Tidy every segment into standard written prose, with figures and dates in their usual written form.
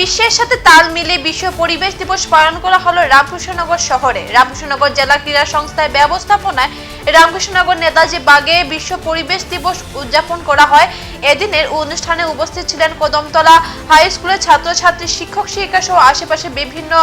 বিশ্বের সাথে তাল মিলিয়ে বিশ্ব পরিবেশ দিবস পালন করা হলো রামকৃষ্ণনগর শহরে। রামকৃষ্ণনগর জেলা ক্রীড়া সংস্থার ব্যবস্থাপনায় রামকৃষ্ণনগর নেতাজি বাগে বিশ্ব পরিবেশ দিবস উদযাপন করা হয়। এদিনের অনুষ্ঠানে উপস্থিত ছিলেন কদমতলা হাই স্কুলের ছাত্রছাত্রী, শিক্ষক শিক্ষিকা সহ আশেপাশে বিভিন্ন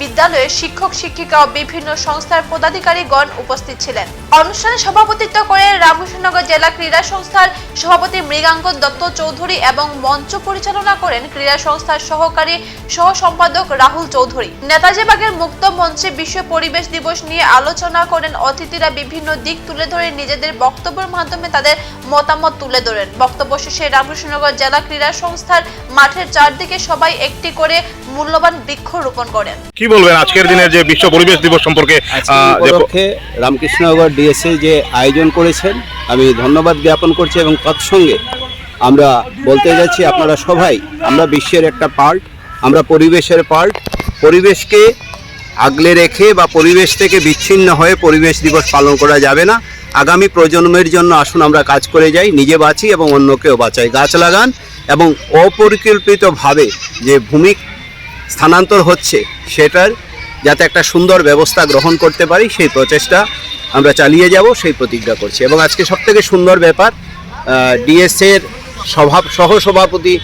বিদ্যালয়ের শিক্ষক শিক্ষিকা ও বিভিন্ন সংস্থার পদাধিকারীগণ উপস্থিত ছিলেন। অনুষ্ঠানে সভাপতিত্ব করে রামকৃষ্ণনগর জেলা ক্রীড়া সংস্থার সভাপতি মৃগাঙ্কন দত্ত চৌধুরী এবং মঞ্চ পরিচালনা করেন ক্রীড়া সংস্থার সহকারী সহ সম্পাদক রাহুল চৌধুরী। নেতাজি বাগের মুক্ত মঞ্চে বিশ্ব পরিবেশ দিবস নিয়ে আলোচনা করেন অতিথিরা। বিভিন্ন দিক তুলে ধরে নিজেদের বক্তব্যের মাধ্যমে তাদের মতামত তুলে ধরেন। বক্তব্য শেষে রামকৃষ্ণনগর জেলা ক্রীড়া সংস্থার মাঠের চারদিকে সবাই একটি করে মূল্যবান বৃক্ষ রোপণ করেন। কি বলবেন আজকের দিনে যে বিশ্ব পরিবেশ দিবস সম্পর্কে? রামকৃষ্ণনগর ডিএসএ যে আয়োজন করেছেন আমি ধন্যবাদ জ্ঞাপন করছি এবং তৎসঙ্গে আমরা বলতে যাচ্ছি আপনারা সবাই আমরা বিশ্বের একটা পার্ট, আমরা পরিবেশের পার্ট। পরিবেশকে আগলে রেখে বা পরিবেশ থেকে বিচ্ছিন্ন হয়ে পরিবেশ দিবস পালন করা যাবে না। আগামী প্রজন্মের জন্য আসুন আমরা কাজ করে যাই, নিজে বাঁচি এবং অন্যকেও বাঁচাই। গাছ লাগান এবং অপরিকল্পিতভাবে যে ভূমি স্থানান্তর হচ্ছে সেটার যাতে একটা সুন্দর ব্যবস্থা গ্রহণ করতে পারি সেই প্রচেষ্টা আমরা চালিয়ে যাব, সেই প্রতিজ্ঞা করছি। এবং আজকে সবথেকে সুন্দর ব্যাপার ডিএসএর সহসভাপতি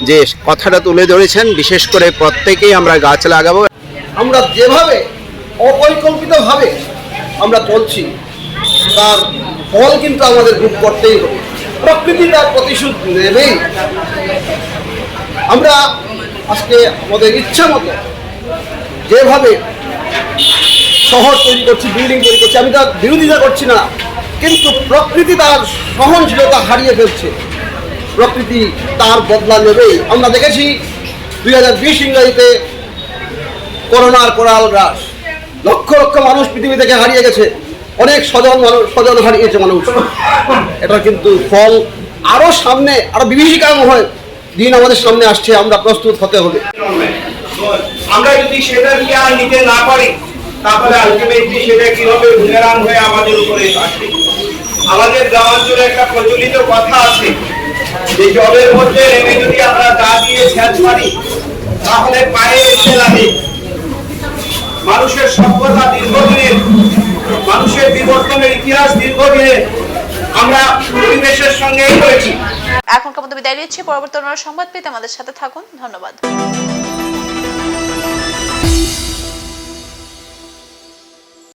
যে কথাটা তুলে ধরেছেন, বিশেষ করে প্রত্যেকেই আমরা গাছ লাগাবো। আমরা যেভাবে অপরিকল্পিতভাবে আমরা চলছি তার ফল কিন্তু আমাদের ভোগ করতেই হবে। প্রকৃতি তার প্রতিশোধ নেবেই। আমরা আজকে আমাদের ইচ্ছা মতো যেভাবে শহর তৈরি করছি, বিল্ডিং তৈরি করছি, আমি তার বিরোধিতা করছি না, কিন্তু প্রকৃতি তার সহনশীলতা হারিয়ে ফেলছে। প্রকৃতি তার বদলা নেবেই। আমরা দেখেছি 2020 ইংরেজিতে করোনার কোরাল গ্রাস, লক্ষ লক্ষ মানুষ পৃথিবী থেকে হারিয়ে গেছে, অনেক স্বজন হারিয়েছে মানুষ। এটা কিন্তু ফল আরো সামনে আরো বিভীষিকাময় দিন আমাদের সামনে আসছে, আমরা প্রস্তুত হতে হবে। আমরা যদি সেটা আর নিতে না পারি তাহলে আলটিমেটলি সেটা কিভাবে বুমেরাং হয়ে আমাদের উপরে আসবে। আমাদের গ্রামাঞ্চলে একটা প্রচলিত কথা আছে যে জলের মধ্যে নেমে যদি আমরা গা দিয়ে ছ্যাঁচ মারি তাহলে পায়ে এসে লাগে। মানুষের সভ্যতা দীর্ঘদিনের, মানুষের বিবর্তনের ইতিহাস দীর্ঘদিনের, আমরা পরিবেশের সঙ্গেই করেছি। এখনকার মতো বিদায় নিচ্ছি। পরবর্তী সংবাদ পেতে আমাদের সাথে থাকুন। ধন্যবাদ।